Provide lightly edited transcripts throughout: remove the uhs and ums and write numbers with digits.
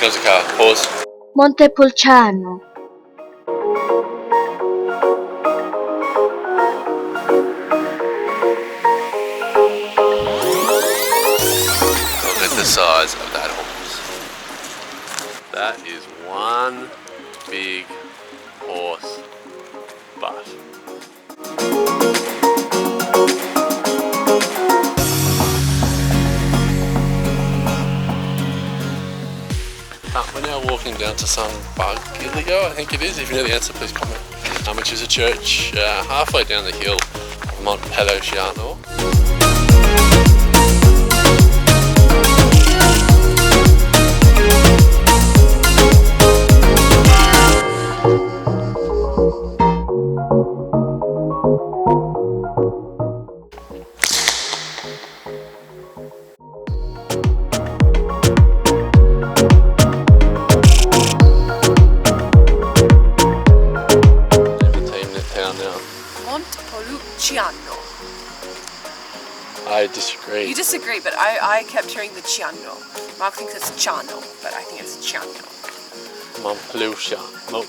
comes the car. Pause. Montepulciano. Look at the size of that horse. That is one big horse butt. We're now walking down to San Basilio, I think it is. If you know the answer, please comment. Which is a church halfway down the hill of Montepulciano. Montepulciano. I disagree. You disagree, but I kept hearing the Ciano. Mark thinks it's Ciano, but I think it's Ciano. Montepulciano.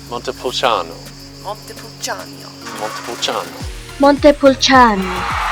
Montepulciano. Montepulciano. Montepulciano. Montepulciano.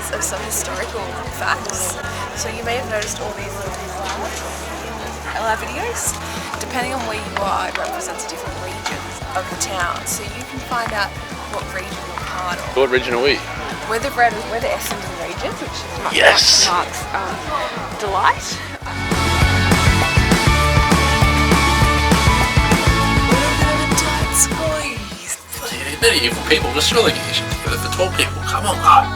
Of some historical facts. So you may have noticed all these little flags in our videos. Depending on where you are, it represents a different region of the town. So you can find out what region you're part of. What region are we? We're the Essendon region, which is Mark's delight. Many evil people just really get your shit together for 12 people. Come on, God.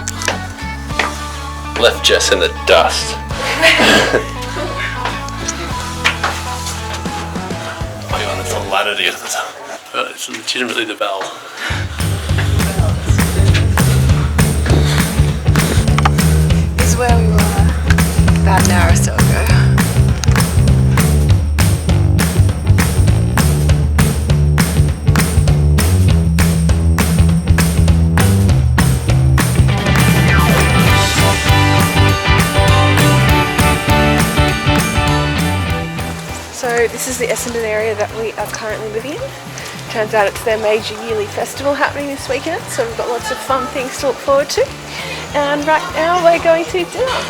Left Jess in the dust. Oh, you're on this little ladder to get to the top. Oh, it's legitimately the bell. This is where we were about an hour or so ago. So this is the Essendon area that we are currently living in. Turns out it's their major yearly festival happening this weekend, so we've got lots of fun things to look forward to. And right now we're going to dinner.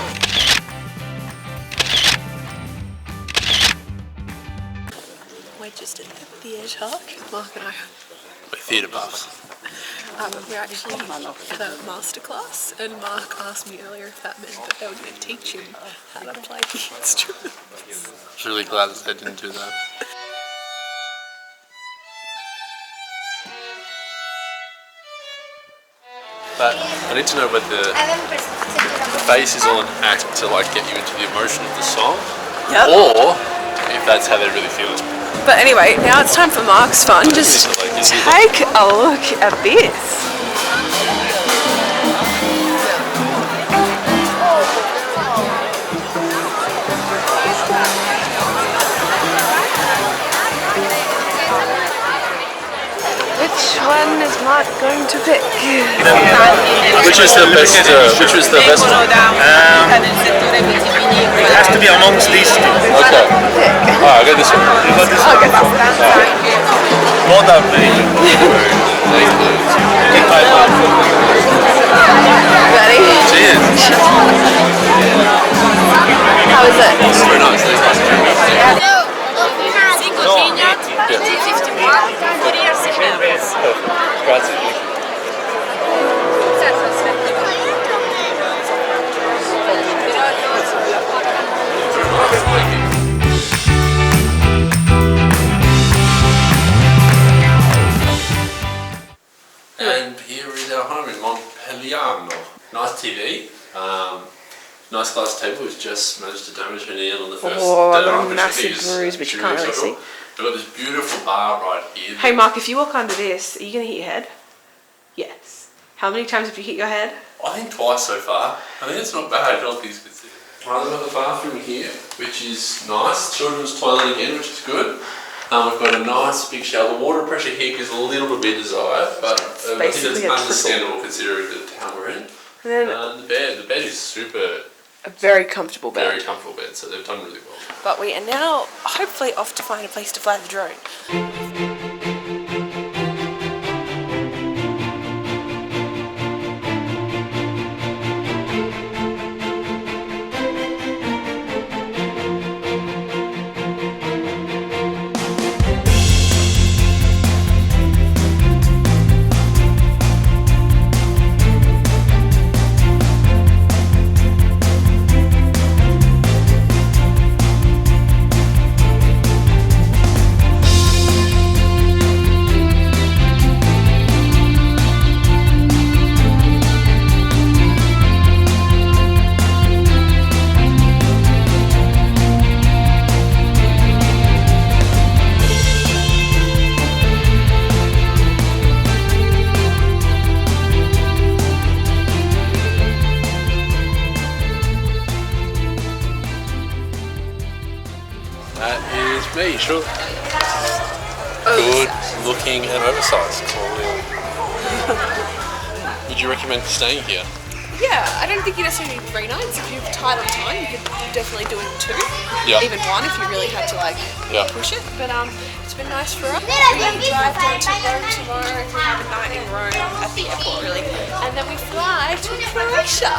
We're just at the theatre talk. Mark and I. We're theatre buffs. We're actually at a masterclass, and Mark asked me earlier if that meant that they were going to teach him how to play the instrument. I was really glad that they didn't do that. But I need to know whether the face is all an act to like get you into the emotion of the song, or if that's how they really feel it. But anyway, now it's time for Mark's fun. Just take a look at this. Which one is Mark going to pick? Which is the best? Which was the best one? It has to be amongst these two. Okay. Alright, I'll get this one. You got this one? Both are very good. Ready? Cheers. How is it? It's very nice. Very nice. Grazie. Thank you. And here is our home in Montepulciano. Nice TV. Nice glass table. We've just managed to damage her knee on the first. Oh, I got a which massive is bruise, which you can't really see. We've got this beautiful bar right here. Hey Mark, if you walk under this, are you going to hit your head? Yes. How many times have you hit your head? I think twice so far. I think it's not bad. All things considered. Right, we've got the bathroom here, which is nice. Children's toilet again, which is good. We've got a nice big shower. The water pressure here is a little bit desired, but I think it's understandable considering the town we're in. And then the bed is super. a very comfortable bed. Very comfortable bed, so they've done really well. But we are now hopefully off to find a place to fly the drone. That is me, sure. Good looking and oversized, clearly. Would you recommend staying here? Yeah, I don't think you necessarily need 3 nights. If you're tight on time, you could definitely do it 2. Yeah. Even 1 if you really had to push it. But it's been nice for us. We drive down to Rome tomorrow. We have a night in Rome at the airport, really. And then we fly to Croatia.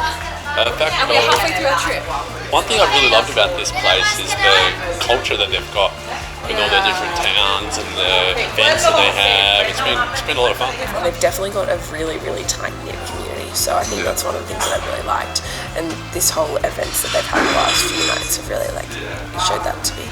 And we're halfway through our trip. One thing I've really loved about this place is the culture that they've got with all their different towns and the events that they have. It's been a lot of fun. They've definitely got a really, really tight-knit community, so I think that's one of the things that I really liked. And this whole events that they've had the last few nights have really showed that to me.